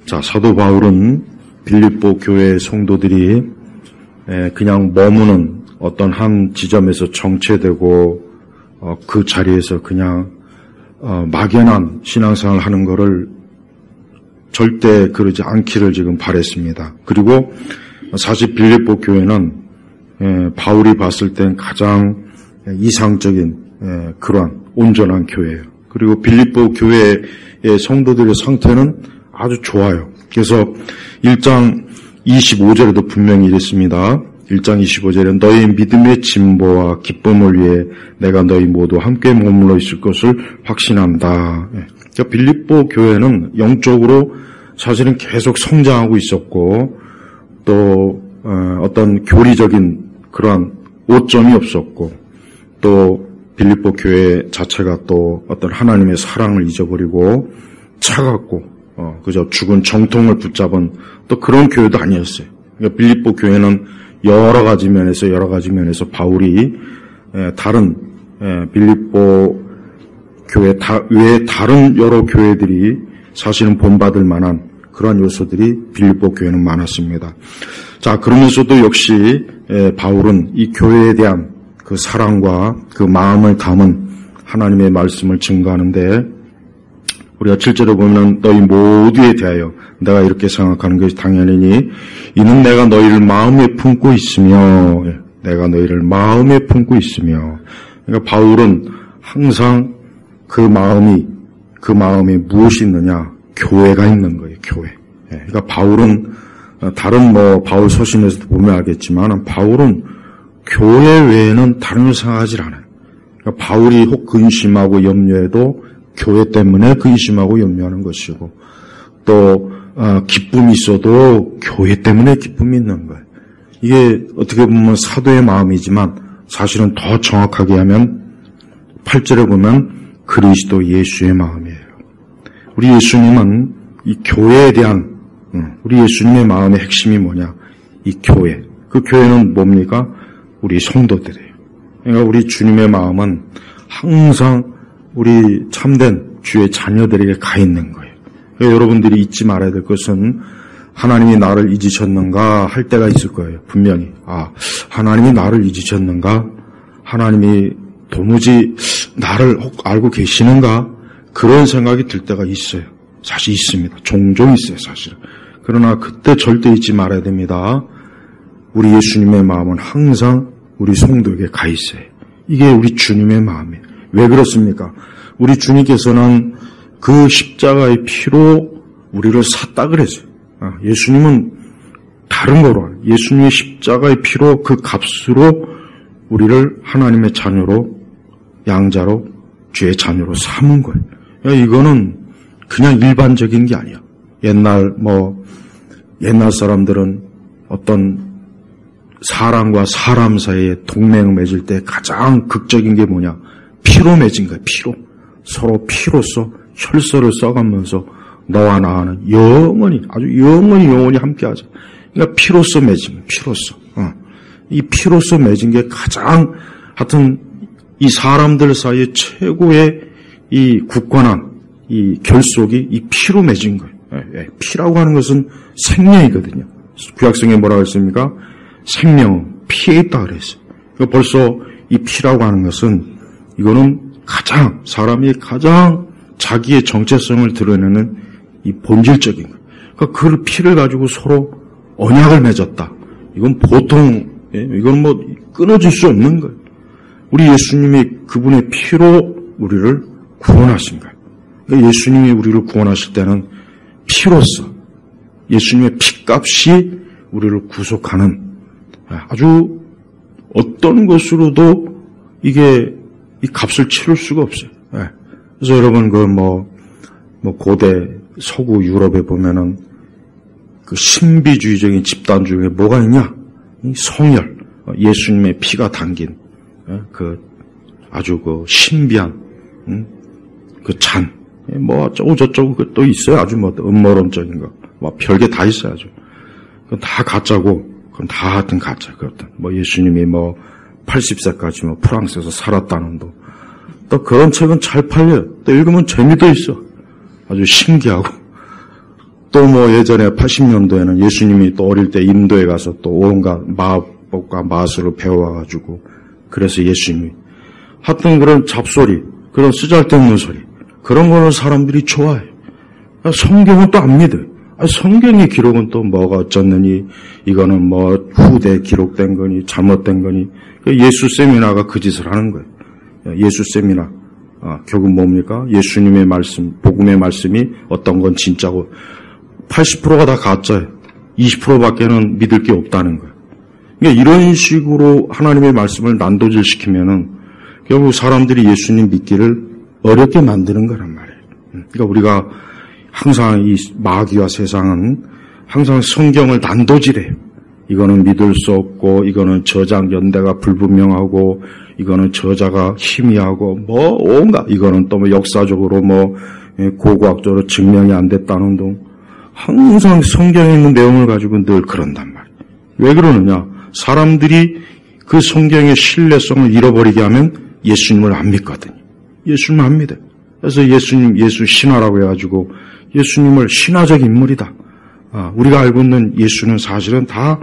자, 사도 바울은 빌립보 교회 성도들이 그냥 머무는 어떤 한 지점에서 정체되고 그 자리에서 그냥 막연한 신앙생활을 하는 것을 절대 그러지 않기를 지금 바랬습니다. 그리고 사실 빌립보 교회는 바울이 봤을 땐 가장 이상적인 그러한 온전한 교회예요. 그리고 빌립보 교회의 성도들의 상태는 아주 좋아요. 그래서 1장 25절에도 분명히 이랬습니다. 1장 25절에 너희 믿음의 진보와 기쁨을 위해 내가 너희 모두 함께 머물러 있을 것을 확신한다. 그러니까 빌립보 교회는 영적으로 사실은 계속 성장하고 있었고 또 어떤 교리적인 그러한 오점이 없었고 또 빌립보 교회 자체가 또 어떤 하나님의 사랑을 잊어버리고 차갑고 그저 죽은 정통을 붙잡은 또 그런 교회도 아니었어요. 그러니까 빌립보 교회는 여러 가지 면에서 바울이 다른 빌립보 교회 외에 다른 여러 교회들이 사실은 본받을 만한 그러한 요소들이 빌립보 교회는 많았습니다. 자, 그러면서도 역시 바울은 이 교회에 대한 그 사랑과 그 마음을 담은 하나님의 말씀을 증거하는데 우리가 7절에 보면 너희 모두에 대하여 내가 이렇게 생각하는 것이 당연히니 이는 내가 너희를 마음에 품고 있으며 그러니까 바울은 항상 그 마음이 무엇이 있느냐? 교회가 있는 거예요. 교회. 그러니까 바울은 다른 바울 서신에서도 보면 알겠지만 바울은 교회 외에는 다른 걸 생각하지 않아요. 그러니까 바울이 혹 근심하고 염려해도 교회 때문에 근심하고 염려하는 것이고 또 기쁨이 있어도 교회 때문에 기쁨이 있는 거예요. 이게 어떻게 보면 사도의 마음이지만 사실은 더 정확하게 하면 8절에 보면 그리스도 예수의 마음이에요. 우리 예수님은 이 교회에 대한 우리 예수님의 마음의 핵심이 뭐냐? 이 교회. 그 교회는 뭡니까? 우리 성도들이에요. 그러니까 우리 주님의 마음은 항상 우리 참된 주의 자녀들에게 가 있는 거예요. 그러니까 여러분들이 잊지 말아야 될 것은 하나님이 나를 잊으셨는가 할 때가 있을 거예요. 분명히. 하나님이 나를 잊으셨는가? 하나님이 도무지 나를 혹 알고 계시는가? 그런 생각이 들 때가 있어요. 사실 있습니다. 종종 있어요, 사실은. 그러나 그때 절대 잊지 말아야 됩니다. 우리 예수님의 마음은 항상 우리 성도에게 가 있어요. 이게 우리 주님의 마음이에요. 왜 그렇습니까? 우리 주님께서는 그 십자가의 피로 우리를 샀다 그랬어요. 예수님은 다른 거로 예수님의 십자가의 피로 그 값으로 우리를 하나님의 자녀로 양자로 주의 자녀로 삼은 거예요. 이거는 그냥 일반적인 게 아니야. 옛날 사람들은 어떤 사람과 사람 사이에 동맹을 맺을 때 가장 극적인 게 뭐냐? 피로 맺은 거예요. 피로. 서로 피로써 혈서를 써가면서 너와 나와는 아주 영원히 함께하자. 그러니까 피로써 맺은 피로써. 이 피로써 맺은 게 가장 하여튼 이 사람들 사이에 최고의 이 굳건한 이 결속이 이 피로 맺은 거예요. 피라고 하는 것은 생명이거든요. 구약성에 뭐라고 했습니까? 생명, 피에 있다 그랬어요. 벌써 이 피라고 하는 것은 이거는 사람이 가장 자기의 정체성을 드러내는 이 본질적인 거예요. 그러니까 그 피를 가지고 서로 언약을 맺었다. 이건 이건 끊어질 수 없는 거예요. 우리 예수님이 그분의 피로 우리를 구원하신 거예요. 그러니까 예수님이 우리를 구원하실 때는 피로써 예수님의 피값이 우리를 구속하는 아주 어떤 것으로도 이게 이 값을 치를 수가 없어요. 그래서 여러분 고대 서구 유럽에 보면은 그 신비주의적인 집단 중에 뭐가 있냐? 이 성혈, 예수님의 피가 담긴 그 아주 그 신비한 그 잔, 어쩌고 저쩌고 또 있어요. 아주 음모론적인 거, 별게 다 있어요. 아주 그건 다 가짜고, 그건 다 하여튼 가짜. 그렇다. 예수님이 80세까지 프랑스에서 살았다는 또 그런 책은 잘 팔려요. 또 읽으면 재미도 있어. 아주 신기하고 또 뭐 예전에 80년도에는 예수님이 또 어릴 때 인도에 가서 또 온갖 마법과 마술을 배워와가지고 그래서 예수님이 하여튼 그런 잡소리, 그런 쓰잘데없는 소리, 그런 거는 사람들이 좋아해요. 성경은 또 안 믿어요. 성경의 기록은 또 뭐가 어쩌느니, 이거는 뭐 후대에 기록된 거니, 잘못된 거니, 예수 세미나가 그 짓을 하는 거예요. 예수 세미나. 결국 뭡니까? 예수님의 말씀, 복음의 말씀이 어떤 건 진짜고, 80%가 다 가짜예요. 20%밖에는 믿을 게 없다는 거예요. 그러니까 이런 식으로 하나님의 말씀을 난도질시키면은 결국 사람들이 예수님 믿기를 어렵게 만드는 거란 말이에요. 그러니까 우리가 항상 이 마귀와 세상은 항상 성경을 난도질해요. 이거는 믿을 수 없고, 이거는 저작 연대가 불분명하고, 이거는 저자가 희미하고, 뭐 온갖, 이거는 또 뭐 역사적으로 뭐 고고학적으로 증명이 안 됐다는 등 항상 성경에 있는 내용을 가지고 늘 그런단 말이에요. 왜 그러느냐? 사람들이 그 성경의 신뢰성을 잃어버리게 하면 예수님을 안 믿거든요. 예수님을 안 믿어요. 그래서 예수 신화라고 해가지고 예수님을 신화적 인물이다. 우리가 알고 있는 예수는 사실은 다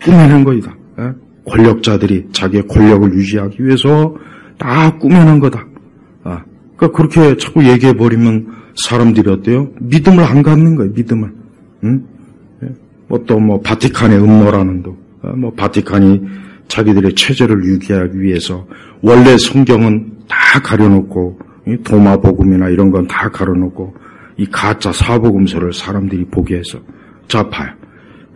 꾸며낸 거이다. 권력자들이 자기의 권력을 유지하기 위해서 다 꾸며낸 거다. 그러니까 그렇게 자꾸 얘기해버리면 사람들이 어때요? 믿음을 안 갖는 거예요, 믿음을. 또 뭐 바티칸의 음모라는 도, 뭐 바티칸이 자기들의 체제를 유지하기 위해서 원래 성경은 다 가려놓고, 도마복음이나 이런 건 다 가려놓고, 이 가짜 사복음서를 사람들이 보게 해서 잡아요.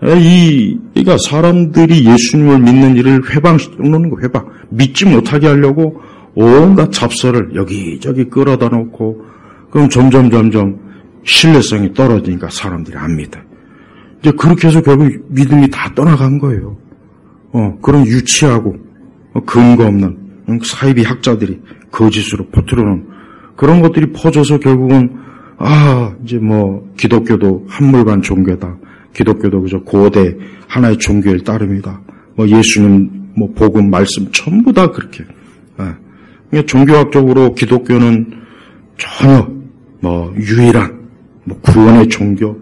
그러니까 사람들이 예수님을 믿는 일을 회방시켜놓는 거, 회방. 믿지 못하게 하려고 온갖 잡서를 여기저기 끌어다 놓고, 그럼 점점 신뢰성이 떨어지니까 사람들이 안 믿어요. 이제 그렇게 해서 결국 믿음이 다 떠나간 거예요. 그런 유치하고 근거 없는 사이비 학자들이 거짓으로 퍼뜨려놓은 그런 것들이 퍼져서 결국은 이제 뭐 기독교도 한물간 종교다. 기독교도 그저 고대 하나의 종교일 따름이다. 뭐 예수님 뭐 복음 말씀 전부 다 그렇게. 그러니까 종교학적으로 기독교는 전혀 뭐 유일한 뭐 구원의 종교,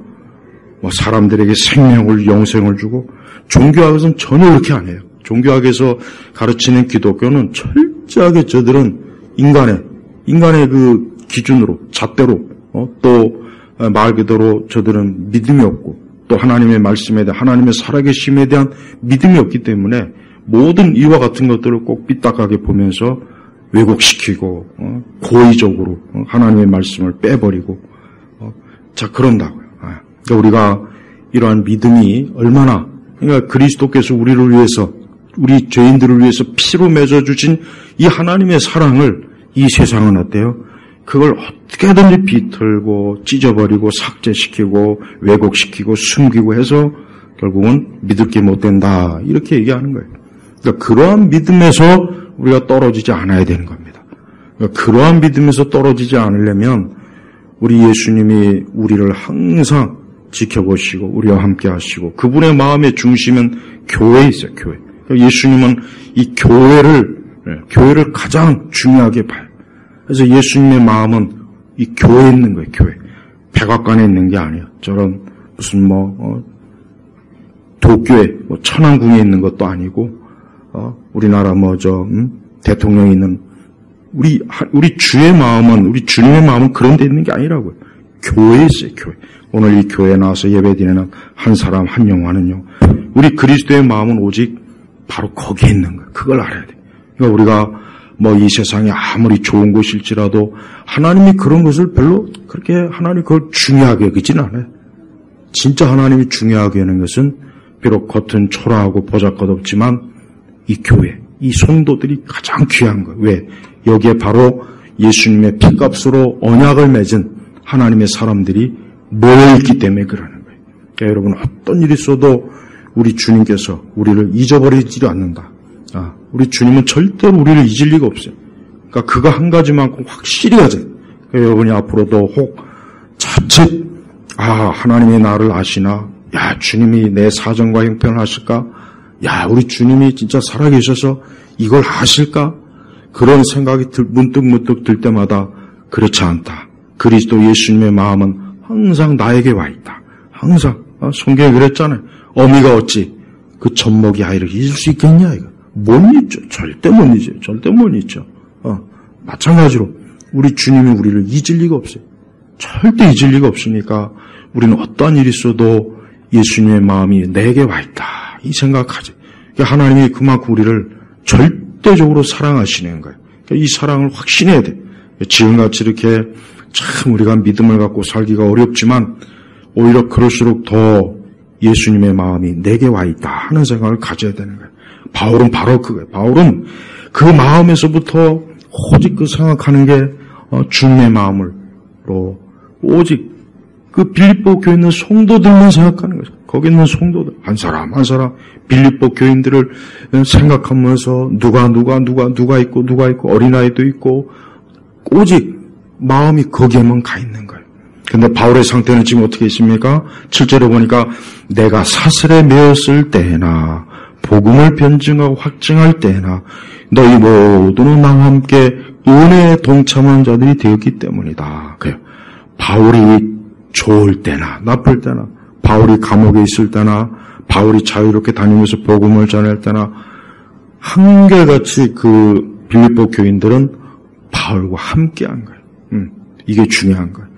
뭐 사람들에게 생명을 영생을 주고 종교학에서는 전혀 그렇게 안 해요. 종교학에서 가르치는 기독교는 철저하게 저들은 인간의 그 기준으로 잣대로 또 말 그대로 저들은 믿음이 없고 또 하나님의 말씀에 대한 하나님의 살아계심에 대한 믿음이 없기 때문에 모든 이와 같은 것들을 꼭 삐딱하게 보면서 왜곡시키고 고의적으로 하나님의 말씀을 빼버리고 그런다고요. 그러니까 우리가 이러한 믿음이 얼마나 그러니까 그리스도께서 우리를 위해서 우리 죄인들을 위해서 피로 맺어 주신 이 하나님의 사랑을 이 세상은 어때요? 그걸 어떻게든지 비틀고 찢어버리고 삭제시키고 왜곡시키고 숨기고 해서 결국은 믿을 게 못 된다 이렇게 얘기하는 거예요. 그러니까 그러한 믿음에서 우리가 떨어지지 않아야 되는 겁니다. 그러니까 그러한 믿음에서 떨어지지 않으려면 우리 예수님이 우리를 항상 지켜보시고 우리와 함께 하시고 그분의 마음의 중심은 교회에 있어요. 교회. 그러니까 예수님은 이 교회를 가장 중요하게 봐요. 그래서 예수님의 마음은 이 교회에 있는 거예요. 교회. 백악관에 있는 게 아니에요. 저런 무슨 도교에 천안궁에 있는 것도 아니고 우리나라 대통령이 있는 우리 주의 마음은 우리 주님의 마음은 그런 데 있는 게 아니라고요. 교회에 있어요. 교회. 오늘 이 교회에 나와서 예배드리는 한 사람 한 영혼은요. 우리 그리스도의 마음은 오직 바로 거기에 있는 거예요. 그걸 알아야 돼요. 그러니까 우리가 이 세상이 아무리 좋은 곳일지라도 하나님이 그런 것을 별로 그렇게 하나님이 그걸 중요하게 여기지는 않아요. 진짜 하나님이 중요하게 여기는 것은 비록 겉은 초라하고 보잘것없지만 이 교회, 이 성도들이 가장 귀한 거예요. 왜? 여기에 바로 예수님의 피값으로 언약을 맺은 하나님의 사람들이 모여있기 때문에 그러는 거예요. 그러니까 여러분 어떤 일이 있어도 우리 주님께서 우리를 잊어버리지 않는다. 우리 주님은 절대로 우리를 잊을 리가 없어요. 그러니까 그거 한 가지만큼 확실히 하세요. 그러니까 여러분이 앞으로도 혹 자칫 하나님이 나를 아시나? 야, 주님이 내 사정과 형편을 아실까? 야, 우리 주님이 진짜 살아계셔서 이걸 아실까? 그런 생각이 문득 들 때마다 그렇지 않다. 그리스도 예수님의 마음은 항상 나에게 와 있다. 항상 성경에 그랬잖아요. 어미가 어찌 그 젖먹이 아이를 잊을 수 있겠냐 이거. 못 잊죠. 절대 못 잊어요. 절대 못 잊죠. 마찬가지로 우리 주님이 우리를 잊을 리가 없어요. 절대 잊을 리가 없으니까 우리는 어떠한 일이 있어도 예수님의 마음이 내게 와 있다 이 생각하지. 그러니까 하나님이 그만큼 우리를 절대적으로 사랑하시는 거예요. 그러니까 이 사랑을 확신해야 돼. 지금같이 이렇게 참 우리가 믿음을 갖고 살기가 어렵지만 오히려 그럴수록 더 예수님의 마음이 내게 와 있다 하는 생각을 가져야 되는 거예요. 바울은 바로 그거예요. 바울은 그 마음에서부터 오직 그 생각하는 게 주님의 마음으로 오직 그 빌립보 교에 있는 성도들만 생각하는 거죠. 거기 있는 성도들 한 사람 한 사람 빌립보 교인들을 생각하면서 누가 있고 어린아이도 있고 오직 마음이 거기에만 가 있는 거예요. 근데 바울의 상태는 지금 어떻게 있습니까? 7절에 보니까 내가 사슬에 매었을 때나 복음을 변증하고 확증할 때나 너희 모두는 나와 함께 은혜에 동참한 자들이 되었기 때문이다. 그래요. 바울이 좋을 때나 나쁠 때나 바울이 감옥에 있을 때나 바울이 자유롭게 다니면서 복음을 전할 때나 한결같이 그 빌립보 교인들은 바울과 함께한 거예요. 이게 중요한 거예요.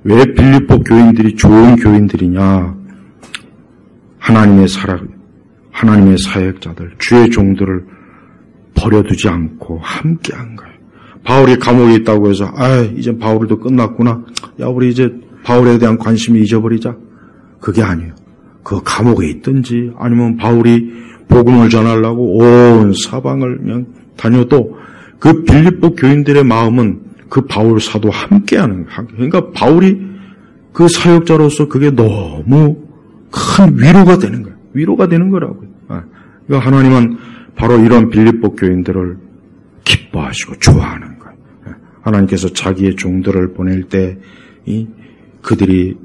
왜 빌립보 교인들이 좋은 교인들이냐? 하나님의 사역자들, 주의 종들을 버려두지 않고 함께한 거예요. 바울이 감옥에 있다고 해서 이제 바울도 끝났구나. 우리 이제 바울에 대한 관심이 잊어버리자. 그게 아니에요. 그 감옥에 있든지 아니면 바울이 복음을 전하려고 온 사방을 그냥 다녀도 그 빌립보 교인들의 마음은 그 바울 사도와 함께하는 거예요. 그러니까 바울이 그 사역자로서 그게 너무 큰 위로가 되는 거예요. 위로가 되는 거라고요. 그러니까 하나님은 바로 이런 빌립보 교인들을 기뻐하시고 좋아하는 거예요. 하나님께서 자기의 종들을 보낼 때 그들이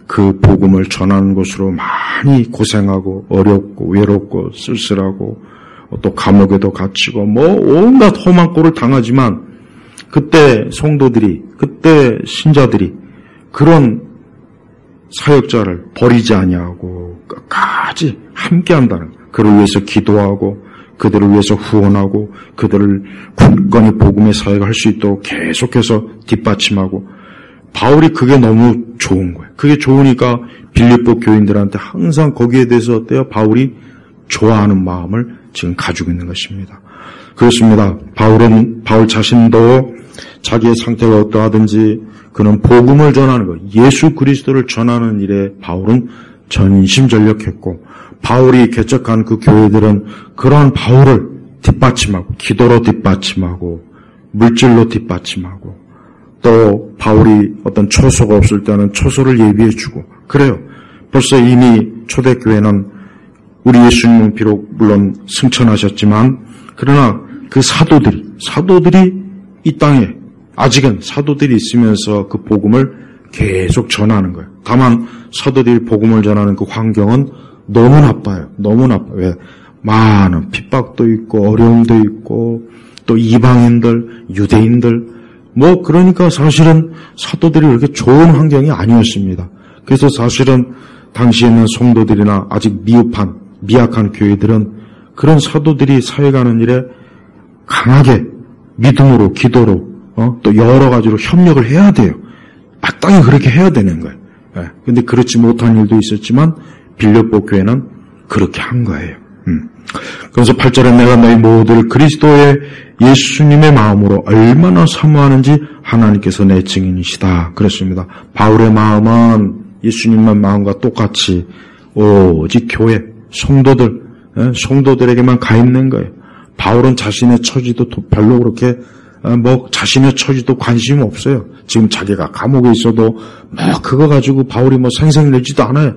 그 복음을 전하는 것으로 많이 고생하고 어렵고 외롭고 쓸쓸하고 또 감옥에도 갇히고 온갖 험한 꼴을 당하지만 그때 성도들이 그때 신자들이 그런 사역자를 버리지 아니하고 끝까지 함께한다는 그를 위해서 기도하고 그들을 위해서 후원하고 그들을 굳건히 복음의 사역을 할 수 있도록 계속해서 뒷받침하고 바울이 그게 너무 좋은 거예요. 그게 좋으니까 빌립보 교인들한테 항상 거기에 대해서 어때요? 바울이 좋아하는 마음을 지금 가지고 있는 것입니다. 그렇습니다. 바울 자신도 자기의 상태가 어떠하든지 그는 복음을 전하는 것, 예수 그리스도를 전하는 일에 바울은 전심전력했고 바울이 개척한 그 교회들은 그러한 바울을 뒷받침하고 기도로 뒷받침하고 물질로 뒷받침하고 또 바울이 어떤 초소가 없을 때는 초소를 예비해주고 그래요. 벌써 이미 초대교회는 우리 예수님은 비록 물론 승천하셨지만 그러나 그 사도들이 이 땅에 아직은 사도들이 있으면서 그 복음을 계속 전하는 거예요. 다만 사도들이 복음을 전하는 그 환경은 너무 나빠요. 너무 나빠요. 왜? 많은 핍박도 있고 어려움도 있고 또 이방인들, 유대인들 그러니까 사실은 사도들이 그렇게 좋은 환경이 아니었습니다. 그래서 사실은 당시에는 성도들이나 아직 미약한 교회들은 그런 사도들이 사역하는 일에 강하게 믿음으로 기도로 또 여러 가지로 협력을 해야 돼요. 마땅히 그렇게 해야 되는 거예요. 근데 그렇지 못한 일도 있었지만 빌립보 교회는 그렇게 한 거예요. 그래서 8절에 내가 너희 모두를 그리스도의 예수님의 마음으로 얼마나 사모하는지 하나님께서 내 증인이시다. 그렇습니다. 바울의 마음은 예수님의 마음과 똑같이 오직 교회, 성도들에게만 가 있는 거예요. 바울은 자신의 처지도 별로 그렇게 자신의 처지도 관심이 없어요. 지금 자기가 감옥에 있어도 그거 가지고 바울이 생생 내지도 않아요.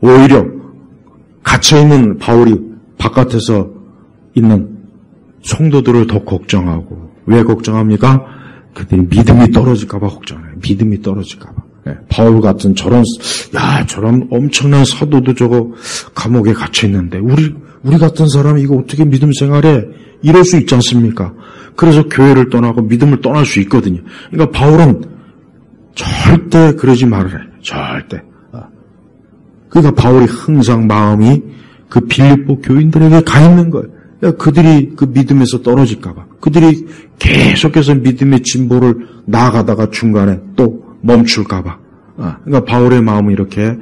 오히려 갇혀있는 바울이 바깥에서 있는 성도들을 더 걱정하고 왜 걱정합니까? 그들이 믿음이 떨어질까봐 걱정해요. 믿음이 떨어질까봐. 바울 같은 저런 엄청난 사도도 저거 감옥에 갇혀있는데 우리 같은 사람이 이거 어떻게 믿음 생활해? 이럴 수 있지 않습니까? 그래서 교회를 떠나고 믿음을 떠날 수 있거든요. 그러니까 바울은 절대 그러지 말아라. 절대. 그러니까 바울이 항상 마음이 그 빌립보 교인들에게 가 있는 거예요. 그들이 그 믿음에서 떨어질까봐. 그들이 계속해서 믿음의 진보를 나아가다가 중간에 또 멈출까봐. 그러니까 바울의 마음은 이렇게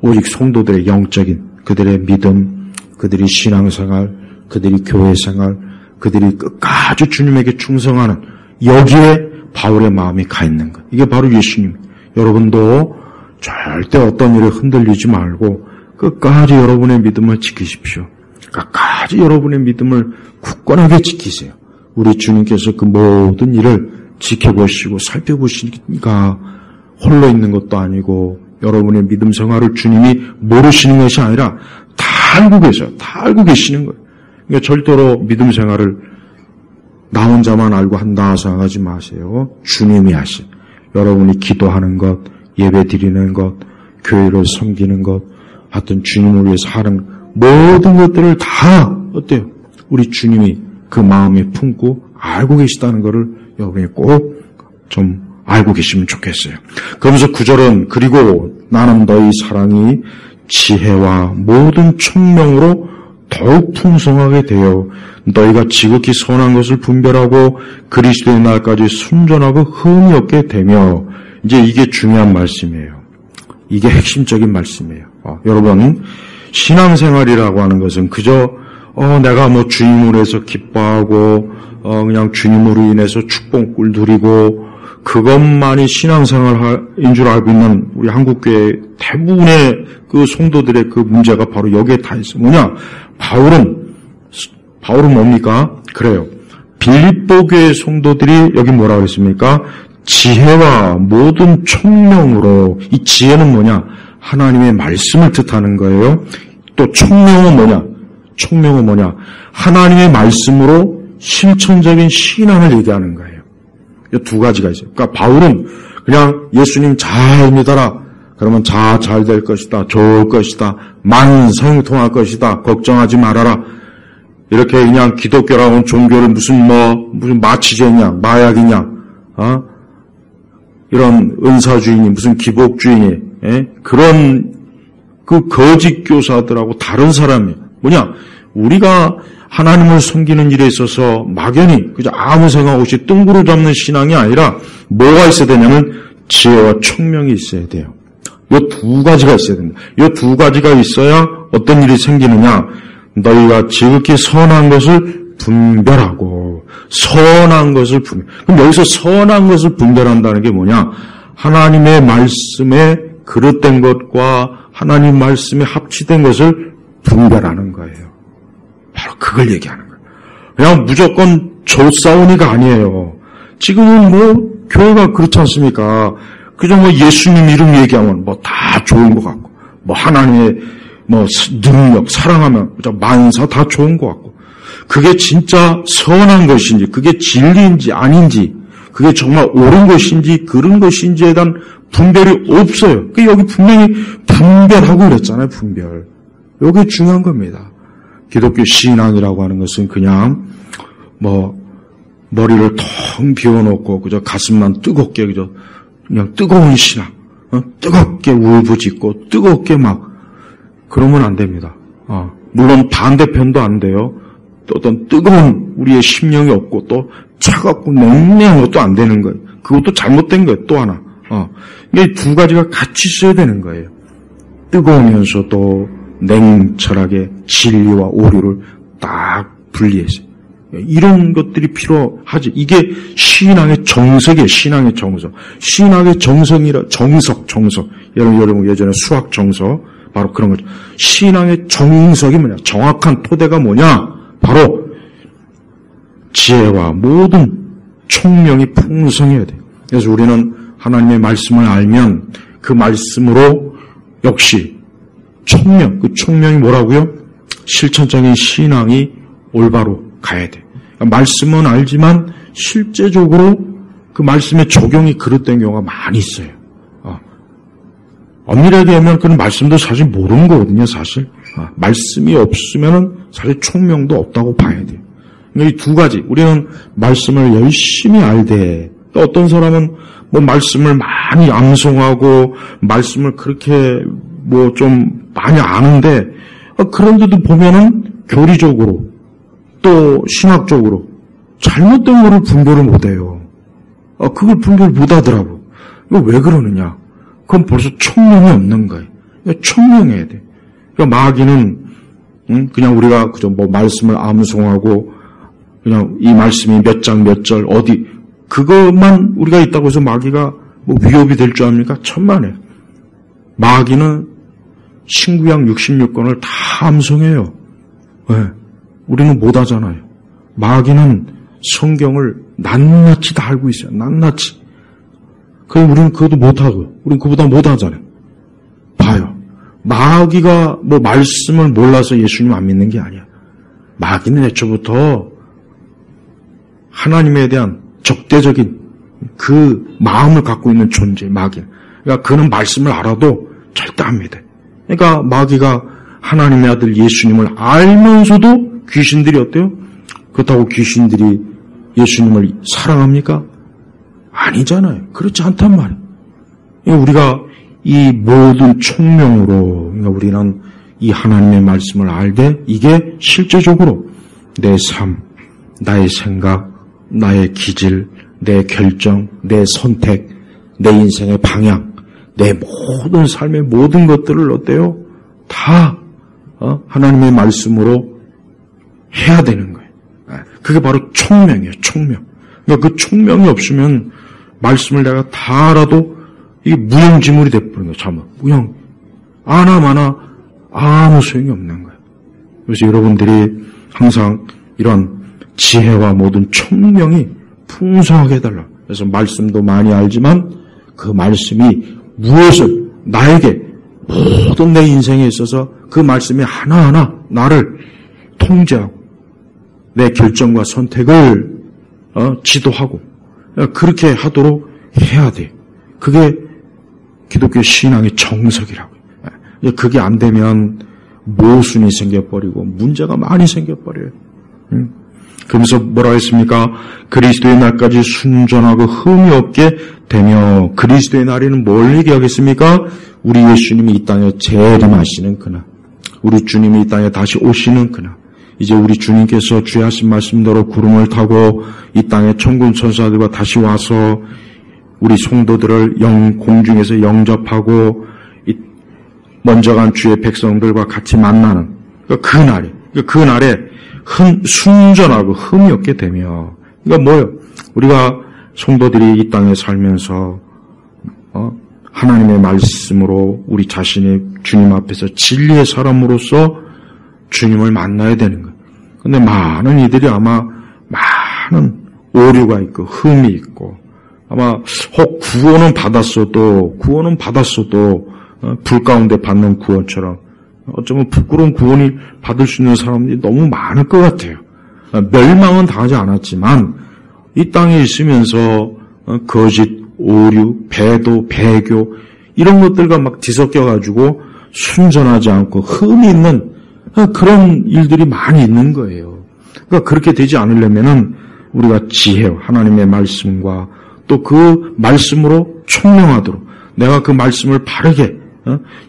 오직 성도들의 영적인 그들의 믿음, 그들이 신앙생활, 그들이 교회생활, 그들이 끝까지 주님에게 충성하는 여기에 바울의 마음이 가 있는 것. 이게 바로 예수님. 여러분도 절대 어떤 일에 흔들리지 말고 끝까지 여러분의 믿음을 지키십시오. 끝까지 여러분의 믿음을 굳건하게 지키세요. 우리 주님께서 그 모든 일을 지켜보시고 살펴보시니까 홀로 있는 것도 아니고 여러분의 믿음 생활을 주님이 모르시는 것이 아니라 다 알고 계셔요. 다 알고 계시는 거예요. 그러니까 절대로 믿음 생활을 나 혼자만 알고 한다 생각하지 마세요. 주님이 하시. 여러분이 기도하는 것, 예배 드리는 것, 교회를 섬기는 것, 하여튼 주님을 위해서 하는 모든 것들을 다 어때요? 우리 주님이 그 마음에 품고 알고 계시다는 것을 여러분이 꼭 좀 알고 계시면 좋겠어요. 그러면서 9절은 그리고 나는 너희 사랑이 지혜와 모든 총명으로 더욱 풍성하게 되어 너희가 지극히 선한 것을 분별하고 그리스도의 날까지 순전하고 흠이 없게 되며 이제 이게 중요한 말씀이에요. 이게 핵심적인 말씀이에요. 여러분 신앙생활이라고 하는 것은 그저 내가 뭐 주님으로 해서 기뻐하고 그냥 주님으로 인해서 축복을 누리고 그것만이 신앙생활인 줄 알고 있는 우리 한국교회 대부분의 그 성도들의 그 문제가 바로 여기에 다 있어요. 뭐냐? 바울은 뭡니까? 그래요. 빌립보 교회 성도들이 여기 뭐라고 그랬습니까? 지혜와 모든 총명으로, 이 지혜는 뭐냐? 하나님의 말씀을 뜻하는 거예요. 또 총명은 뭐냐? 총명은 뭐냐? 하나님의 말씀으로 실천적인 신앙을 얘기하는 거예요. 이 두 가지가 있어요. 그러니까 바울은 그냥 예수님 잘 믿어라. 그러면 잘 될 것이다. 좋을 것이다. 만성통할 것이다. 걱정하지 말아라. 이렇게 그냥 기독교라고는 종교를 무슨 마취제냐, 마약이냐, 이런 은사주의니, 무슨 기복주의니, 그런 그 거짓 교사들하고 다른 사람이에요. 뭐냐? 우리가 하나님을 섬기는 일에 있어서 막연히 그저 아무 생각 없이 뜬구름 잡는 신앙이 아니라 뭐가 있어야 되냐면 지혜와 총명이 있어야 돼요. 이 두 가지가 있어야 된다. 이 두 가지가 있어야 어떤 일이 생기느냐? 너희가 지극히 선한 것을 분별하고 선한 것을 분별. 그럼 여기서 선한 것을 분별한다는 게 뭐냐? 하나님의 말씀에 그릇된 것과 하나님 말씀에 합치된 것을 분별하는 거예요. 바로 그걸 얘기하는 거예요. 그냥 무조건 조싸우니가 아니에요. 지금은 교회가 그렇지 않습니까? 그저 예수님 이름 얘기하면 다 좋은 것 같고, 하나님의 능력, 사랑하면 만사 다 좋은 것 같고, 그게 진짜 선한 것인지, 그게 진리인지 아닌지, 그게 정말 옳은 것인지 그런 것인지에 대한 분별이 없어요. 여기 분명히 분별하고 그랬잖아요. 분별. 이게 중요한 겁니다. 기독교 신앙이라고 하는 것은 그냥 머리를 텅 비워놓고 그저 가슴만 뜨겁게 그냥 뜨거운 신앙, 뜨겁게 울부짖고 뜨겁게 그러면 안 됩니다. 물론 반대편도 안 돼요. 또 어떤 뜨거운 우리의 심령이 없고 또 차갑고 냉랭한 것도 안 되는 거예요. 그것도 잘못된 거예요. 또 하나. 이 두 가지가 같이 있어야 되는 거예요. 뜨거우면서도 냉철하게 진리와 오류를 딱 분리해서 이런 것들이 필요하지. 이게 신앙의 정석이에요. 신앙의 정석. 신앙의 정석이라 정석. 여러분 예전에 수학 정석 바로 그런 거죠. 신앙의 정석이 뭐냐? 정확한 토대가 뭐냐? 바로 지혜와 모든 총명이 풍성해야 돼요. 그래서 우리는 하나님의 말씀을 알면 그 말씀으로 역시 총명, 그 총명이 뭐라고요? 실천적인 신앙이 올바로 가야 돼. 그러니까 말씀은 알지만 실제적으로 그 말씀의 적용이 그릇된 경우가 많이 있어요. 엄밀하게 하면 그런 말씀도 사실 모르는 거거든요, 사실. 말씀이 없으면은 사실 총명도 없다고 봐야 돼요. 그러니까 이 두 가지, 우리는 말씀을 열심히 알되, 또 어떤 사람은 말씀을 많이 암송하고, 말씀을 그렇게 뭐 좀 많이 아는데 그런데도 보면은 교리적으로 또 신학적으로 잘못된 거를 분별을 못해요. 그걸 분별을 못하더라고. 이거 왜 그러느냐? 그건 벌써 총명이 없는 거예요. 총명해야 돼. 그러니까 마귀는 그냥 우리가 그저 뭐 말씀을 암송하고 그냥 이 말씀이 몇 장 몇 절 어디 그것만 우리가 있다고 해서 마귀가 뭐 위협이 될 줄 압니까? 천만에. 마귀는 신구약 66권을 다 암송해요. 네. 우리는 못하잖아요. 마귀는 성경을 낱낱이 다 알고 있어요. 낱낱이. 그럼 우리는 그것도 못하고 우리는 그보다 못하잖아요. 봐요. 마귀가 뭐 말씀을 몰라서 예수님 안 믿는 게 아니야. 마귀는 애초부터 하나님에 대한 적대적인 그 마음을 갖고 있는 존재, 마귀. 그러니까 그는 말씀을 알아도 절대 안 믿어요. 그러니까 마귀가 하나님의 아들 예수님을 알면서도 귀신들이 어때요? 그렇다고 귀신들이 예수님을 사랑합니까? 아니잖아요. 그렇지 않단 말이에요. 그러니까 우리가 이 모든 총명으로 그러니까 우리는 이 하나님의 말씀을 알되 이게 실제적으로 내 삶, 나의 생각, 나의 기질, 내 결정, 내 선택, 내 인생의 방향, 내 모든 삶의 모든 것들을 어때요? 다 하나님의 말씀으로 해야 되는 거예요. 그게 바로 총명이에요. 총명. 그러니까 그 총명이 없으면 말씀을 내가 다 알아도 이게 무용지물이 돼버린 거예요. 잠깐 무용. 아나마나 아무 소용이 없는 거예요. 그래서 여러분들이 항상 이런 지혜와 모든 총명이 풍성하게 해달라. 그래서 말씀도 많이 알지만 그 말씀이 무엇을 나에게 모든 내 인생에 있어서 그 말씀이 하나하나 나를 통제하고 내 결정과 선택을 지도하고 그렇게 하도록 해야 돼요. 그게 기독교 신앙의 정석이라고요. 그게 안 되면 모순이 생겨버리고 문제가 많이 생겨버려요. 그러면서 뭐라 했습니까? 그리스도의 날까지 순전하고 흠이 없게 되며 그리스도의 날에는 뭘 얘기하겠습니까? 우리 예수님이 이 땅에 재림하시는 그날, 우리 주님이 이 땅에 다시 오시는 그날, 이제 우리 주님께서 주의 하신 말씀대로 구름을 타고 이 땅에 천군 천사들과 다시 와서 우리 성도들을 공중에서 영접하고 먼저 간 주의 백성들과 같이 만나는 그 날에 순전하고 흠이 없게 되며 그러니까 뭐예요? 우리가 성도들이 이 땅에 살면서 하나님의 말씀으로 우리 자신이 주님 앞에서 진리의 사람으로서 주님을 만나야 되는 거예요. 근데 많은 이들이 아마 많은 오류가 있고 흠이 있고 아마 혹 구원은 받았어도 불 가운데 받는 구원처럼 어쩌면 부끄러운 구원이 받을 수 있는 사람들이 너무 많을 것 같아요. 멸망은 당하지 않았지만 이 땅에 있으면서 거짓, 오류, 배도, 배교 이런 것들과 막 뒤섞여가지고 순전하지 않고 흠이 있는 그런 일들이 많이 있는 거예요. 그러니까 그렇게 되지 않으려면은 우리가 지혜, 하나님의 말씀과 또 그 말씀으로 총명하도록 내가 그 말씀을 바르게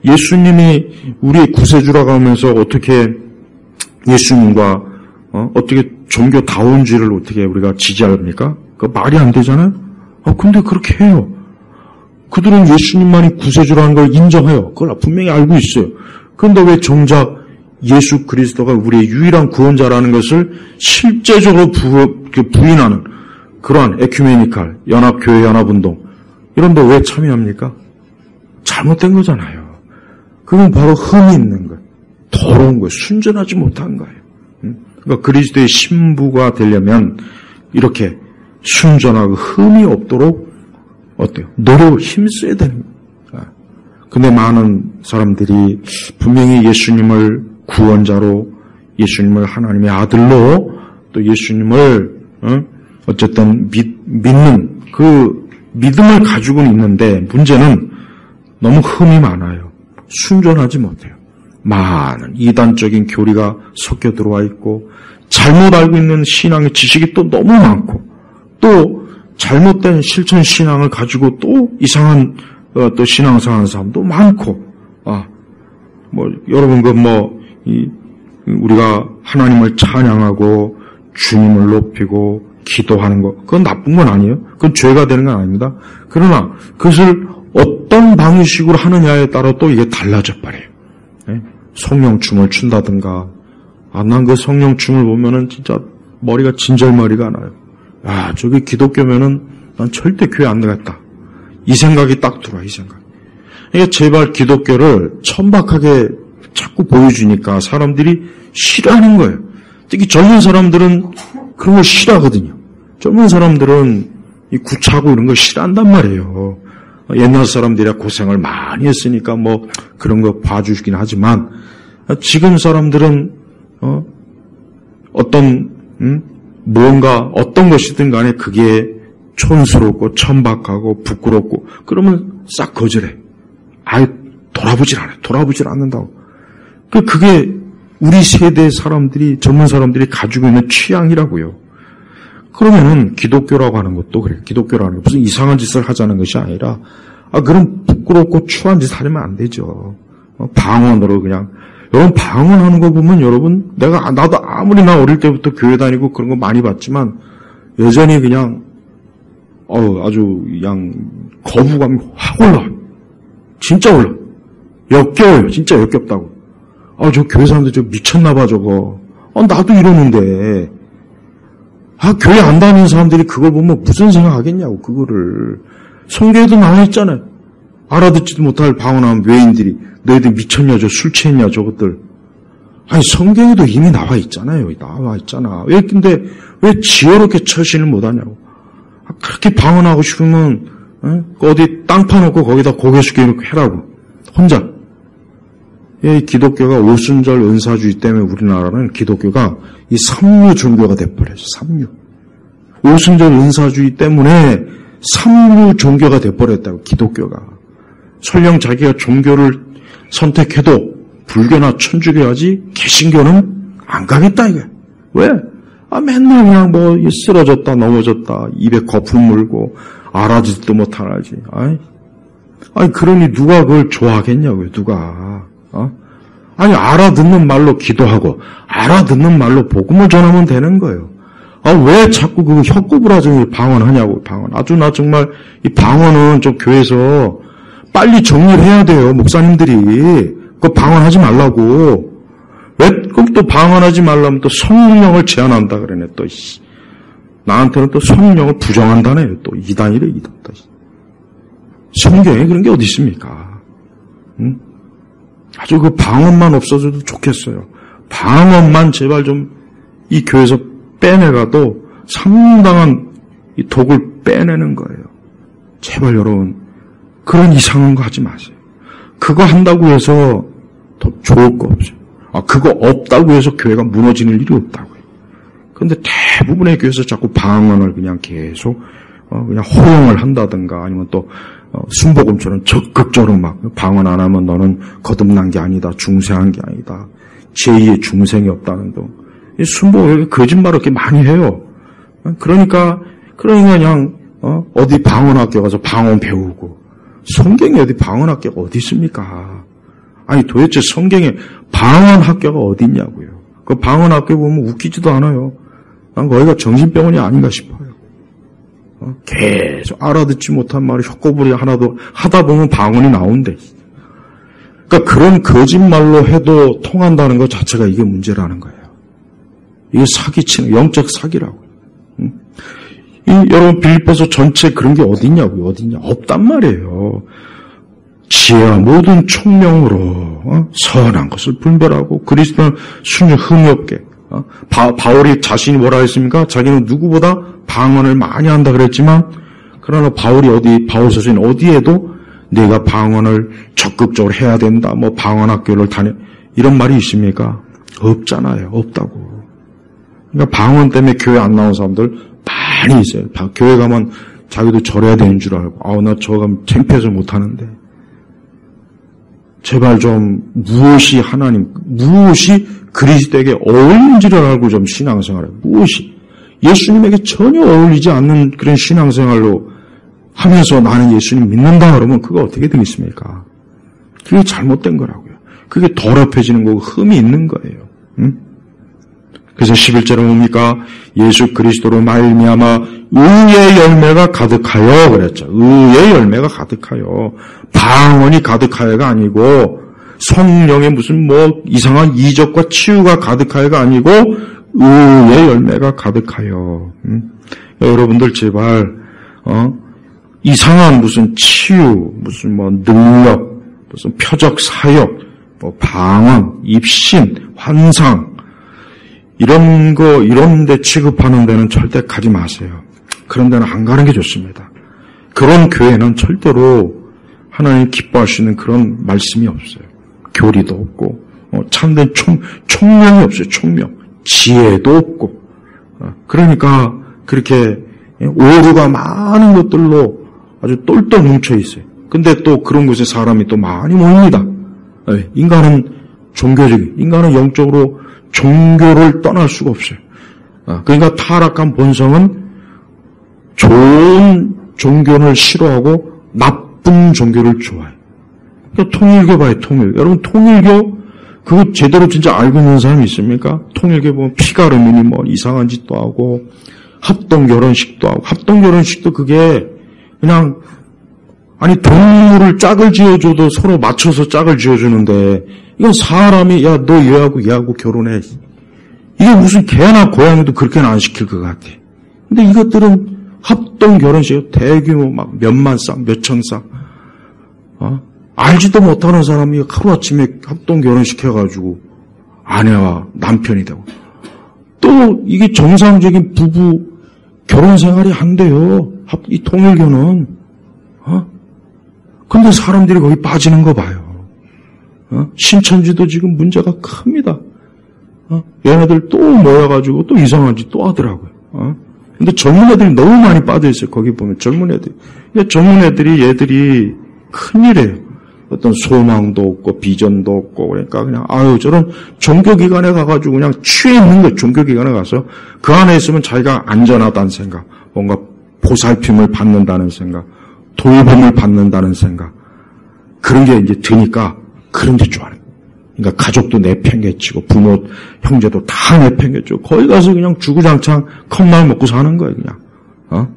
예수님이 우리의 구세주라고 하면서 어떻게 예수님과 어떻게 종교다운지를 어떻게 우리가 지지합니까? 그 말이 안 되잖아요. 근데 그렇게 해요. 그들은 예수님만이 구세주라는 걸 인정해요. 그걸 분명히 알고 있어요. 그런데 왜 정작 예수 그리스도가 우리의 유일한 구원자라는 것을 실제적으로 부인하는 그러한 에큐메니칼, 연합교회 연합운동 이런 데 왜 참여합니까? 잘못된 거잖아요. 그건 바로 흠이 있는 거예요. 더러운 거예요. 순전하지 못한 거예요. 그러니까 그리스도의 신부가 되려면 이렇게 순전하고 흠이 없도록 어때요? 노력을 힘써야 되는 거예요. 근데 많은 사람들이 분명히 예수님을 구원자로 예수님을 하나님의 아들로 또 예수님을 어쨌든 믿는 그 믿음을 가지고는 있는데 문제는 너무 흠이 많아요. 순전하지 못해요. 많은 이단적인 교리가 섞여 들어와 있고 잘못 알고 있는 신앙의 지식이 또 너무 많고 또 잘못된 실천 신앙을 가지고 또 이상한 또 신앙생활하는 사람도 많고 여러분 우리가 하나님을 찬양하고 주님을 높이고 기도하는 거, 그건 나쁜 건 아니에요. 그건 죄가 되는 건 아닙니다. 그러나 그것을 어떤 방식으로 하느냐에 따라 또 이게 달라져 버려요. 성령춤을 춘다든가, 난 그 성령춤을 보면은 진짜 머리가 진절머리가 나요. 저게 기독교면은 난 절대 교회 안 나갔다. 이 생각이 딱 들어와, 이 생각. 그러니까 제발 기독교를 천박하게 자꾸 보여주니까 사람들이 싫어하는 거예요. 특히 젊은 사람들은 그런 걸 싫어하거든요. 젊은 사람들은 이 구차고 이런 걸 싫어한단 말이에요. 옛날 사람들이야 고생을 많이 했으니까 그런 거 봐주시긴 하지만, 지금 사람들은 어떤 것이든 간에 그게 촌스럽고 천박하고 부끄럽고 그러면 싹 거절해. 돌아보질 않는다고. 그게 우리 세대 사람들이, 젊은 사람들이 가지고 있는 취향이라고요. 그러면은 기독교라고 하는 것도 그래요. 기독교라는 게 무슨 이상한 짓을 하자는 것이 아니라, 그런 부끄럽고 추한 짓 하려면 안 되죠. 방언으로 그냥. 여러분, 방언하는 거 보면 나도 아무리 나 어릴 때부터 교회 다니고 그런 거 많이 봤지만, 여전히 그냥, 아주 그냥 거부감이 확 올라. 진짜 올라. 역겨워요. 진짜 역겹다고. 저 교회 사람들 미쳤나봐, 저거. 나도 이러는데. 교회 안 다니는 사람들이 그걸 보면 무슨 생각하겠냐고, 그거를. 성경에도 나와 있잖아요. 알아듣지도 못할 방언하는 외인들이, 너희들 미쳤냐, 술 취했냐, 저것들. 성경에도 이미 나와 있잖아요. 근데 왜 지혜롭게 처신을 못하냐고. 그렇게 방언하고 싶으면, 어디 땅 파놓고 거기다 고개 숙여놓고 해라고. 혼자. 기독교가 오순절 은사주의 때문에 우리나라는 기독교가 이 삼류 종교가 돼버렸어요. 삼류. 오순절 은사주의 때문에 삼류 종교가 돼버렸다고, 기독교가. 설령 자기가 종교를 선택해도 불교나 천주교 하지 개신교는 안 가겠다 이거야. 왜? 맨날 그냥 쓰러졌다 넘어졌다 입에 거품 물고 알아듣지도 못하지. 그러니 누가 그걸 좋아하겠냐고요, 누가. 알아듣는 말로 기도하고, 알아듣는 말로 복음을 전하면 되는 거예요. 왜 자꾸 그 혀꼬부라져 방언하냐고, 방언. 나 정말, 이 방언은 좀 교회에서 빨리 정리를 해야 돼요, 목사님들이. 그거 방언하지 말라고. 왜, 그럼 또 방언하지 말라면 또 성령을 제한한다 그러네, 또. 나한테는 또 성령을 부정한다네요, 또. 이단이래, 이단. 성경에 그런 게 어디 있습니까? 아주 그 방언만 없어져도 좋겠어요. 방언만 제발 좀 이 교회에서 빼내가도 상당한 이 독을 빼내는 거예요. 제발 여러분, 그런 이상한 거 하지 마세요. 그거 한다고 해서 더 좋을 거 없어요. 그거 없다고 해서 교회가 무너지는 일이 없다고요. 그런데 대부분의 교회에서 자꾸 방언을 그냥 계속 그냥 허용을 한다든가, 아니면 또 순복음처럼 적극적으로 막 방언 안 하면 너는 거듭난 게 아니다, 중생한 게 아니다, 제2의 중생이 없다는 등 순복음 거짓말을 이렇게 많이 해요. 그러니까 그냥 어디 방언학교 가서 방언 배우고, 성경에 어디 방언학교가 어디 있습니까? 도대체 성경에 방언학교가 어디 있냐고요. 그 방언학교 보면 웃기지도 않아요. 난 거기가 정신병원이 아닌가 싶어요. 계속 알아듣지 못한 말을 혀꼬부리 하나도 하다 보면 방언이 나온대. 그러니까 그런 거짓말로 해도 통한다는 것 자체가 이게 문제라는 거예요. 이게 사기치는, 영적 사기라고. 여러분, 빌립보서 전체 그런 게 어딨냐고요, 어딨냐. 없단 말이에요. 지혜와 모든 총명으로 선한 것을 분별하고 그리스도는 순히 흠이 없게. 바울이 자신이 뭐라 했습니까? 자기는 누구보다 방언을 많이 한다 그랬지만, 그러나 바울 서신 어디에도 내가 방언을 적극적으로 해야 된다, 방언학교를 이런 말이 있습니까? 없잖아요. 없다고. 그러니까 방언 때문에 교회 안 나온 사람들 많이 있어요. 교회 가면 자기도 절해야 되는 줄 알고, 나 저거 창피해서 못하는데. 제발 좀 무엇이 그리스도에게 어울리는지를 알고 좀 신앙생활을, 무엇이 예수님에게 전혀 어울리지 않는 그런 신앙생활로 하면서 나는 예수님 믿는다 그러면 그거 어떻게 되겠습니까? 그게 잘못된 거라고요. 그게 더럽혀지는 거고 흠이 있는 거예요. 응? 그래서 11절은 뭡니까? 예수 그리스도로 말미암아 의의 열매가 가득하여 그랬죠. 의의 열매가 가득하여. 방언이 가득하여가 아니고 성령의 무슨 뭐 이상한 이적과 치유가 가득하여가 아니고 의의 열매가 가득하여. 여러분들 제발 이상한 무슨 치유, 무슨 뭐 능력, 무슨 표적 사역, 뭐 방언, 입신, 환상 이런 데 취급하는 데는 절대 가지 마세요. 그런 데는 안 가는 게 좋습니다. 그런 교회는 절대로 하나님 기뻐하시는 그런 말씀이 없어요. 교리도 없고, 참된 총명이 없어요. 총명. 지혜도 없고. 그러니까 그렇게 오류가 많은 것들로 아주 똘똘 뭉쳐 있어요. 근데 또 그런 곳에 사람이 또 많이 모입니다. 인간은 인간은 영적으로 종교를 떠날 수가 없어요. 그러니까 타락한 본성은 좋은 종교를 싫어하고 나쁜 종교를 좋아해요. 그러니까 통일교 봐요, 통일교. 여러분, 통일교, 그거 제대로 진짜 알고 있는 사람이 있습니까? 통일교 보면 피가르민이 뭐 이상한 짓도 하고, 합동결혼식도 하고, 합동결혼식도 그게 그냥, 아니, 동물을 짝을 지어줘도 서로 맞춰서 짝을 지어주는데, 이건 사람이, 야, 너 얘하고 결혼해. 이게 무슨 개나 고양이도 그렇게는 안 시킬 것 같아. 근데 이것들은 합동결혼식, 대규모 막 몇만 쌍, 몇천 쌍, 알지도 못하는 사람이 하루아침에 합동결혼식 해가지고 아내와 남편이 되고 또 이게 정상적인 부부 결혼생활이 안 돼요. 이 통일교는. 근데 사람들이 거기 빠지는 거 봐요. 신천지도 지금 문제가 큽니다. 얘네들 또 모여가지고 또 이상한 짓 또 하더라고요. 근데 젊은 애들이 너무 많이 빠져있어요. 거기 보면 젊은 애들이. 젊은 애들이 얘들이 큰일이에요. 어떤 소망도 없고 비전도 없고 그러니까 그냥 저런 종교기관에 가가지고 그냥 취해 있는 거예요. 종교기관에 가서 그 안에 있으면 자기가 안전하다는 생각, 뭔가 보살핌을 받는다는 생각, 돌봄을 받는다는 생각 그런 게 이제 드니까 그런 데 좋아해요. 그러니까 가족도 내팽개치고 부모, 형제도 다 내팽개치고 거기 가서 그냥 주구장창 컵만 먹고 사는 거예요. 그냥.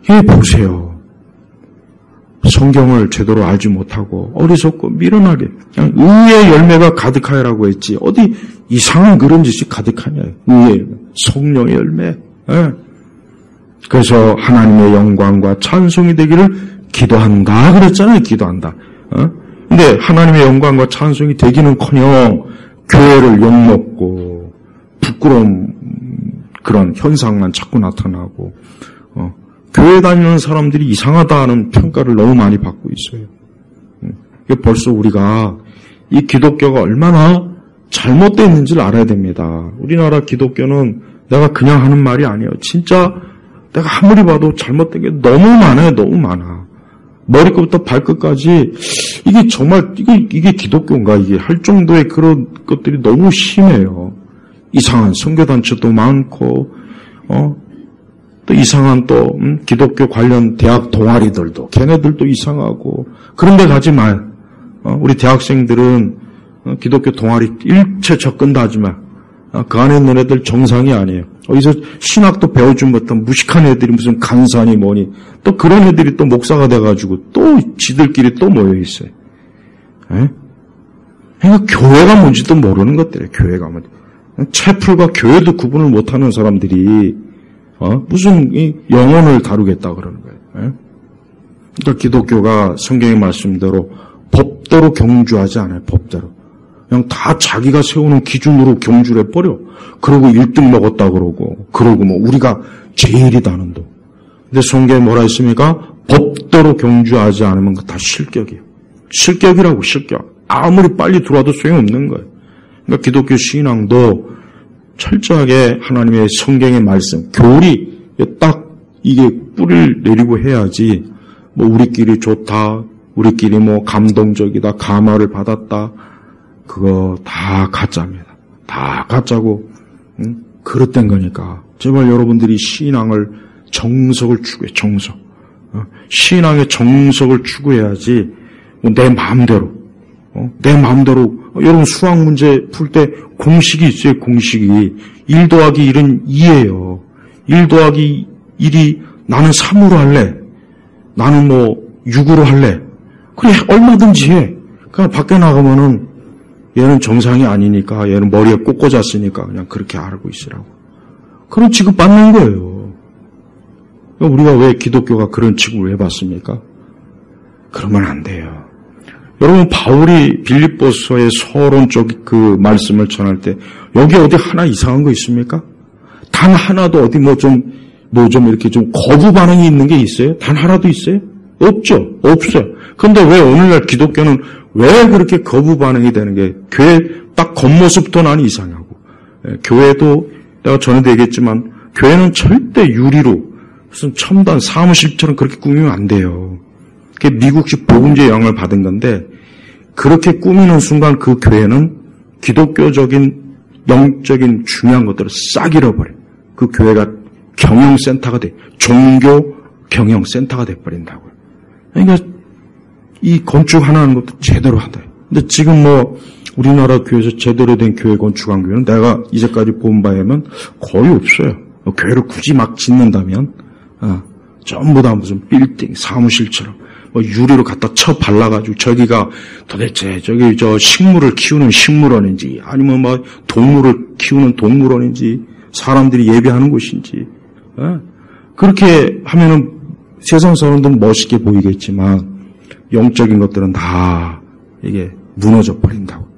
이게 보세요. 성경을 제대로 알지 못하고 어리석고 미련하게 그냥 의의 열매가 가득하여라고 했지 어디 이상한 그런 짓이 가득하냐. 의의 열매, 성령의 열매. 그래서 하나님의 영광과 찬송이 되기를 기도한다 그랬잖아요. 기도한다. 근데 하나님의 영광과 찬송이 되기는커녕 교회를 욕먹고 부끄러운 그런 현상만 자꾸 나타나고 교회 다니는 사람들이 이상하다는 평가를 너무 많이 받고 있어요. 벌써 우리가 이 기독교가 얼마나 잘못되어 있는지를 알아야 됩니다. 우리나라 기독교는 내가 그냥 하는 말이 아니에요. 진짜 내가 아무리 봐도 잘못된 게 너무 많아요. 너무 많아. 머리끝부터 발끝까지 이게 정말 이게 기독교인가 이게 할 정도의 그런 것들이 너무 심해요. 이상한 선교단체도 많고 또 이상한 또 기독교 관련 대학 동아리들도 걔네들도 이상하고 그런데 가지 말. 우리 대학생들은 기독교 동아리 일체 접근도 하지 마. 그 안에 있는 애들 정상이 아니에요. 어디서 신학도 배워준 것도 무식한 애들이 무슨 간사니 뭐니 또 그런 애들이 또 목사가 돼가지고 또 지들끼리 또 모여 있어요. 그러니까 교회가 뭔지도 모르는 것들이에요. 교회가 뭔지. 채플과 교회도 구분을 못하는 사람들이 무슨 이 영혼을 다루겠다 그러는 거예요. 그러니까 기독교가 성경의 말씀대로 법대로 경주하지 않아요. 법대로. 그냥 다 자기가 세우는 기준으로 경주를 해버려. 그러고 1등 먹었다 그러고 뭐 우리가 제일이다는 도. 근데 성경에 뭐라 했습니까? 법대로 경주하지 않으면 다 실격이에요. 실격이라고 실격. 아무리 빨리 들어와도 소용없는 거예요. 그러니까 기독교 신앙도 철저하게 하나님의 성경의 말씀, 교리 딱 이게 뿌리를 내리고 해야지 뭐 우리끼리 좋다, 우리끼리 뭐 감동적이다, 감화를 받았다 그거 다 가짜입니다. 다 가짜고 그릇된 거니까 제발 여러분들이 신앙을 정석을 추구해. 정석. 신앙의 정석을 추구해야지 내 마음대로 내 마음대로 여러분 수학 문제 풀 때 공식이 있어요. 공식이 1 더하기 1은 2예요. 1 더하기 1이 나는 3으로 할래. 나는 6으로 할래. 그래 얼마든지 해. 그냥 밖에 나가면은 얘는 정상이 아니니까 얘는 머리에 꼭 꽂았으니까 그냥 그렇게 알고 있으라고. 그런 취급받는 거예요. 우리가 왜 기독교가 그런 취급을 해봤습니까? 그러면 안 돼요. 여러분 바울이 빌립보서의 서론적 그 말씀을 전할 때 여기 어디 하나 이상한 거 있습니까? 단 하나도 어디 좀 이렇게 좀 거부 반응이 있는 게 있어요? 단 하나도 있어요? 없죠. 없어요. 그런데 왜 오늘날 기독교는 왜 그렇게 거부 반응이 되는 게 교회 딱 겉모습부터 나는 이상하고 교회도 내가 전에도 얘기했지만 교회는 절대 유리로 무슨 첨단 사무실처럼 그렇게 꾸미면 안 돼요. 그게 미국식 복음주의 영향을 받은 건데 그렇게 꾸미는 순간 그 교회는 기독교적인 영적인 중요한 것들을 싹 잃어버려요. 그 교회가 경영센터가 돼. 종교 경영센터가 돼버린다고요. 그러니까 이 건축 하나 하는 것도 제대로 하다. 근데 지금 우리나라 교회에서 제대로 된 교회 건축한 교회는 내가 이제까지 본 바에는 거의 없어요. 교회를 굳이 막 짓는다면 전부 다 무슨 빌딩, 사무실처럼 유리로 갖다 쳐 발라가지고 저기가 도대체 저 식물을 키우는 식물원인지 아니면 동물을 키우는 동물원인지 사람들이 예배하는 곳인지 그렇게 하면은 세상 사람들은 멋있게 보이겠지만 영적인 것들은 다 이게 무너져 버린다고.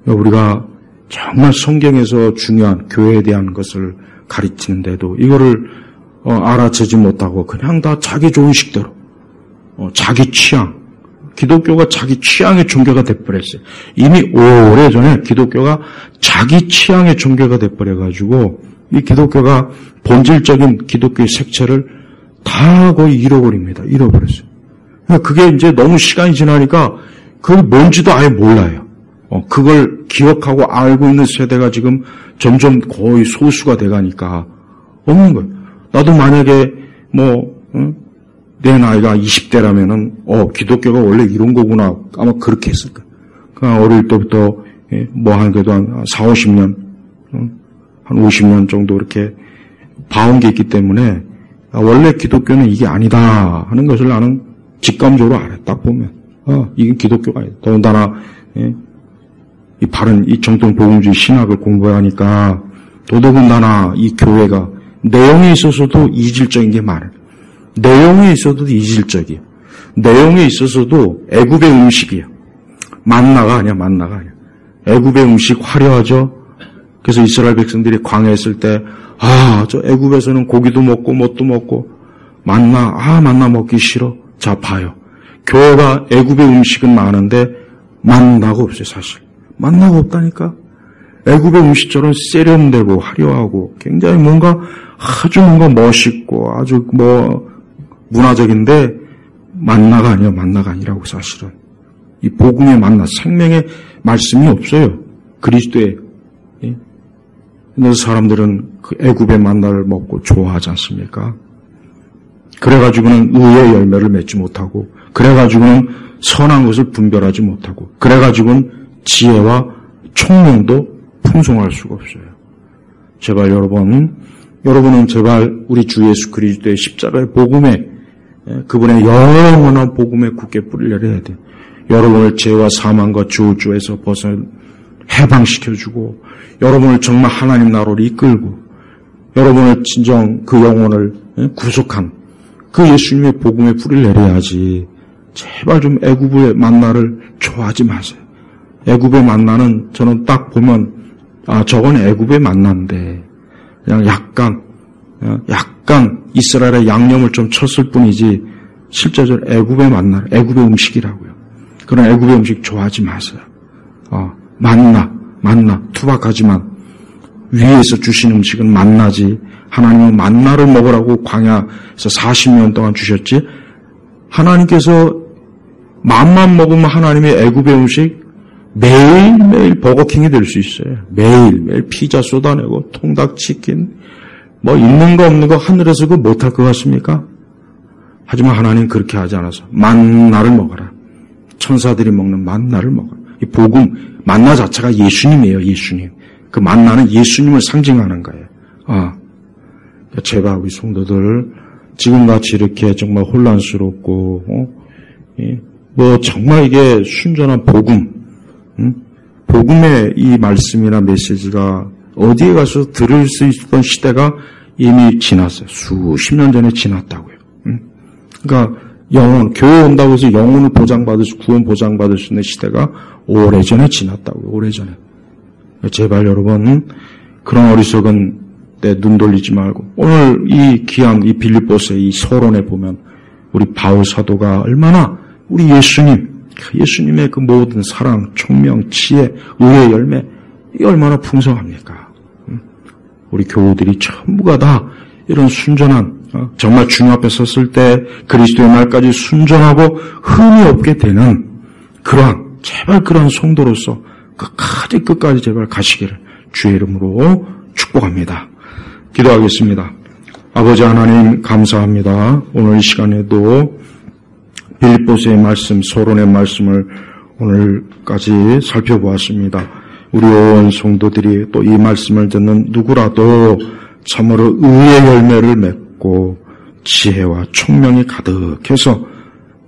우리가 정말 성경에서 중요한 교회에 대한 것을 가르치는데도 이거를 알아채지 못하고 그냥 다 자기 좋은 식대로 자기 취향, 기독교가 자기 취향의 종교가 돼버렸어요. 이미 오래전에 기독교가 자기 취향의 종교가 돼버려가지고 이 기독교가 본질적인 기독교의 색채를 다 거의 잃어버립니다. 잃어버렸어요. 그게 이제 너무 시간이 지나니까 그게 뭔지도 아예 몰라요. 그걸 기억하고 알고 있는 세대가 지금 점점 거의 소수가 돼가니까 없는 거예요. 나도 만약에 내 나이가 20대라면은 기독교가 원래 이런 거구나 아마 그렇게 했을 거예요. 그냥 어릴 때부터 하는 게도 한 4, 50년 한 50년 정도 이렇게 봐온 게 있기 때문에 원래 기독교는 이게 아니다 하는 것을 나는 직감적으로 알아요. 딱 보면 이게 기독교가 아니다. 더군다나 이 바른 이 정통 복음주의 신학을 공부하니까 더더군다나 이 교회가 내용에 있어서도 이질적인 게 많아요. 내용에 있어서도 이질적이에요. 내용에 있어서도 애굽의 음식이에요. 만나가 아니야. 애굽의 음식 화려하죠. 그래서 이스라엘 백성들이 광야에 있을 때 저 애굽에서는 고기도 먹고 뭣도 먹고 만나 먹기 싫어. 자 봐요. 교회가 애굽의 음식은 많은데 만나가 없어요. 사실 만나가 없다니까. 애굽의 음식처럼 세련되고 화려하고 굉장히 아주 뭔가 멋있고 아주 문화적인데 만나가 아니라고 사실은. 이 복음의 만나, 생명의 말씀이 없어요. 그리스도의. 그래서 사람들은 그 애굽의 만나를 먹고 좋아하지 않습니까? 그래가지고는 의의 열매를 맺지 못하고, 그래가지고는 선한 것을 분별하지 못하고, 그래가지고는 지혜와 총명도 풍성할 수가 없어요. 제발 여러분은 제발 우리 주 예수 그리스도의 십자가의 복음에 그분의 영원한 복음에 굳게 뿌리를 내려야 돼요. 여러분을 죄와 사망과 저주에서 해방시켜주고 여러분을 정말 하나님 나라로 이끌고 여러분을 진정 그 영혼을 구속한 그 예수님의 복음에 뿌리를 내려야지. 제발 좀 애굽의 만나를 좋아하지 마세요. 애굽의 만나는 저는 딱 보면 저건 애굽의 만나인데 그냥 약간 이스라엘의 양념을 좀 쳤을 뿐이지 실제적으로 애굽의 만나, 애굽의 음식이라고요. 그런 애굽의 음식 좋아하지 마세요. 만나 투박하지만 위에서 주신 음식은 만나지. 하나님은 만나를 먹으라고 광야에서 40년 동안 주셨지. 하나님께서 맘만 먹으면 하나님의 애굽의 음식 매일매일 버거킹이 될 수 있어요. 매일매일 피자 쏟아내고 통닭치킨 있는 거 없는 거 하늘에서 그거 못할 것 같습니까? 하지만 하나님 그렇게 하지 않아서 만나를 먹어라. 천사들이 먹는 만나를 먹어요. 이 복음, 만나 자체가 예수님이에요, 예수님. 그 만나는 예수님을 상징하는 거예요. 제발 우리 성도들 지금같이 이렇게 정말 혼란스럽고 정말 이게 순전한 복음, 복음의 이 말씀이나 메시지가 어디에 가서 들을 수 있던 시대가 이미 지났어요. 수십 년 전에 지났다고요. 그러니까 교회 온다고 해서 영혼을 구원 보장받을 수 있는 시대가 오래전에 지났다고요. 오래전에. 제발 여러분 그런 어리석은 때 눈 돌리지 말고 오늘 이 귀한 이 빌립보서의 이 서론에 보면 우리 바울 사도가 얼마나 우리 예수님의 그 모든 사랑, 총명, 지혜, 의의 열매 이게 얼마나 풍성합니까? 우리 교우들이 전부가 다 이런 순전한 정말 주님 앞에 섰을 때 그리스도의 말까지 순전하고 흠이 없게 되는 제발 그런 성도로서 끝까지 제발 가시기를 주의 이름으로 축복합니다. 기도하겠습니다. 아버지 하나님 감사합니다. 오늘 이 시간에도 빌립보서의 말씀, 서론의 말씀을 오늘까지 살펴보았습니다. 우리 온 성도들이 또 이 말씀을 듣는 누구라도 참으로 의의 열매를 맺고 지혜와 총명이 가득해서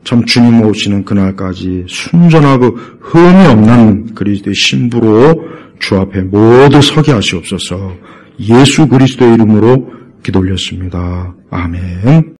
참 주님 오시는 그날까지 순전하고 흠이 없는 그리스도의 신부로 주 앞에 모두 서게 하시옵소서. 예수 그리스도의 이름으로 기도 올렸습니다. 아멘.